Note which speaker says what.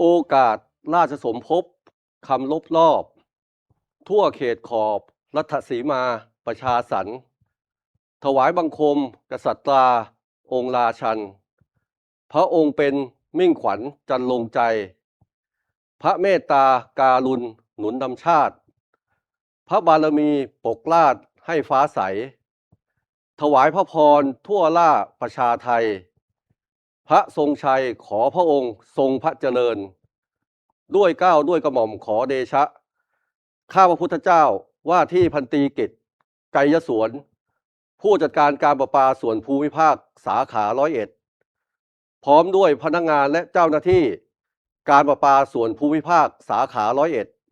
Speaker 1: โอกาสราชสมภพคำลบรอบทั่วเขตขอบรัฐสีมาประชาสรรค์ถวายบังคมกษัตราองค์ราชันพระองค์เป็นมิ่งขวัญจันลงใจพระเมตตาการุณหนุนนำชาติพระบารมีปกราชให้ฟ้าใสถวายพระพรทั่วล่าประชาไทยพระทรงชัยขอพระองค์ทรงพระเจริญด้วยเกล้าด้วยกระหม่อมขอเดชะข้าพระพุทธเจ้าว่าที่พันตรีกิจไกรยสวนผู้จัดการการประปาส่วนภูมิภาคสาขา101พร้อมด้วยพนักงานและเจ้าหน้าที่การประปาส่วนภูมิภาคสาขา101